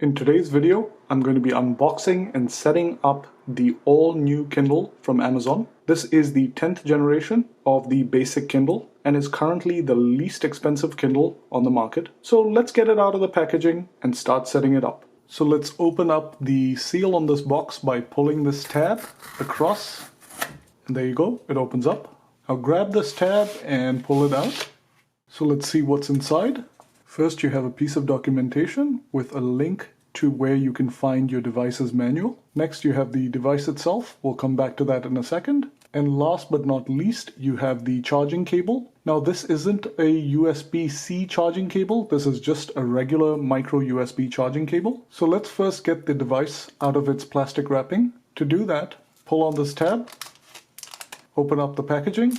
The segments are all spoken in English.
In today's video, I'm going to be unboxing and setting up the all-new Kindle from Amazon. This is the 10th generation of the basic Kindle and is currently the least expensive Kindle on the market. So let's get it out of the packaging and start setting it up. So let's open up the seal on this box by pulling this tab across. And there you go, it opens up. I'll grab this tab and pull it out. So let's see what's inside. First, you have a piece of documentation with a link to where you can find your device's manual. Next, you have the device itself. We'll come back to that in a second. And last but not least, you have the charging cable. Now, this isn't a USB-C charging cable. This is just a regular micro USB charging cable. So let's first get the device out of its plastic wrapping. To do that, pull on this tab, open up the packaging,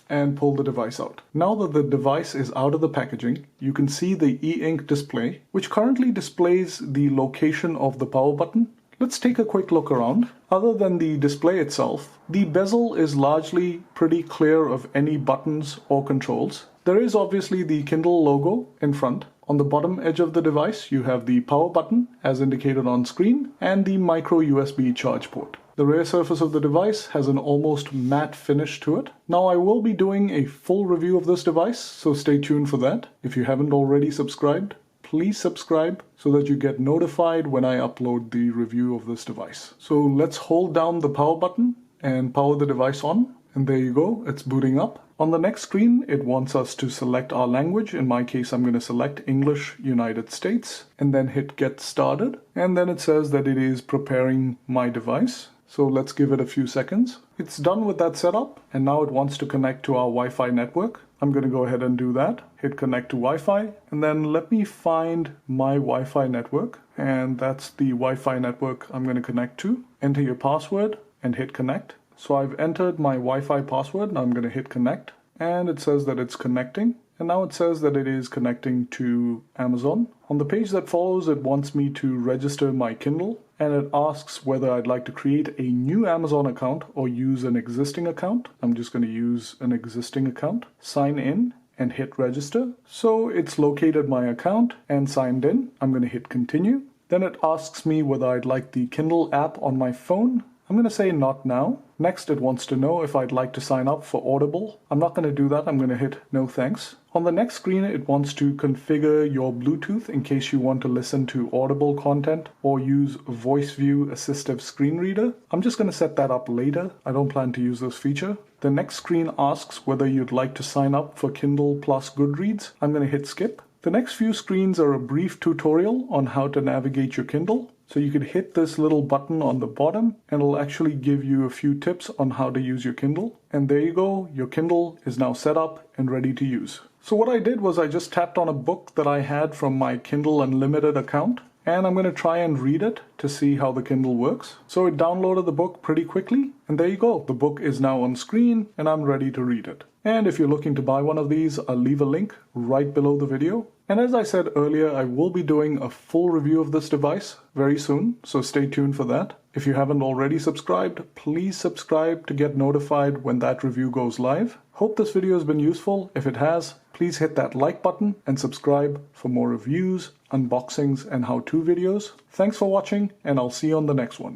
and pull the device out. Now that the device is out of the packaging, you can see the e-ink display, which currently displays the location of the power button. Let's take a quick look around. Other than the display itself, the bezel is largely pretty clear of any buttons or controls. There is obviously the Kindle logo in front. On the bottom edge of the device, you have the power button as indicated on screen and the micro USB charge port. The rear surface of the device has an almost matte finish to it. Now I will be doing a full review of this device, so stay tuned for that. If you haven't already subscribed, please subscribe so that you get notified when I upload the review of this device. So let's hold down the power button and power the device on. And there you go, it's booting up. On the next screen, it wants us to select our language. In my case, I'm going to select English, United States, and then hit Get Started. And then it says that it is preparing my device. So let's give it a few seconds. It's done with that setup, and now it wants to connect to our Wi-Fi network. I'm going to go ahead and do that. Hit connect to Wi-Fi, and then let me find my Wi-Fi network. And that's the Wi-Fi network I'm going to connect to. Enter your password and hit connect. So I've entered my Wi-Fi password, and I'm going to hit connect. And it says that it's connecting. And now it says that it is connecting to Amazon. On the page that follows, it wants me to register my Kindle, and it asks whether I'd like to create a new Amazon account or use an existing account. I'm just going to use an existing account. Sign in and hit register. So it's located my account and signed in. I'm going to hit continue. Then it asks me whether I'd like the Kindle app on my phone. I'm going to say not now. Next, it wants to know if I'd like to sign up for Audible. I'm not going to do that. I'm going to hit no thanks. On the next screen, it wants to configure your Bluetooth in case you want to listen to Audible content or use Voice View Assistive Screen Reader. I'm just going to set that up later. I don't plan to use this feature. The next screen asks whether you'd like to sign up for Kindle Plus Goodreads. I'm going to hit skip. The next few screens are a brief tutorial on how to navigate your Kindle. So you could hit this little button on the bottom and it'll actually give you a few tips on how to use your Kindle. And there you go, your Kindle is now set up and ready to use. So what I did was I just tapped on a book that I had from my Kindle Unlimited account, and I'm going to try and read it to see how the Kindle works. So it downloaded the book pretty quickly, and there you go. The book is now on screen and I'm ready to read it. And if you're looking to buy one of these, I'll leave a link right below the video. And as I said earlier, I will be doing a full review of this device very soon, so stay tuned for that. If you haven't already subscribed, please subscribe to get notified when that review goes live. Hope this video has been useful. If it has, please hit that like button and subscribe for more reviews, unboxings, and how-to videos. Thanks for watching, and I'll see you on the next one.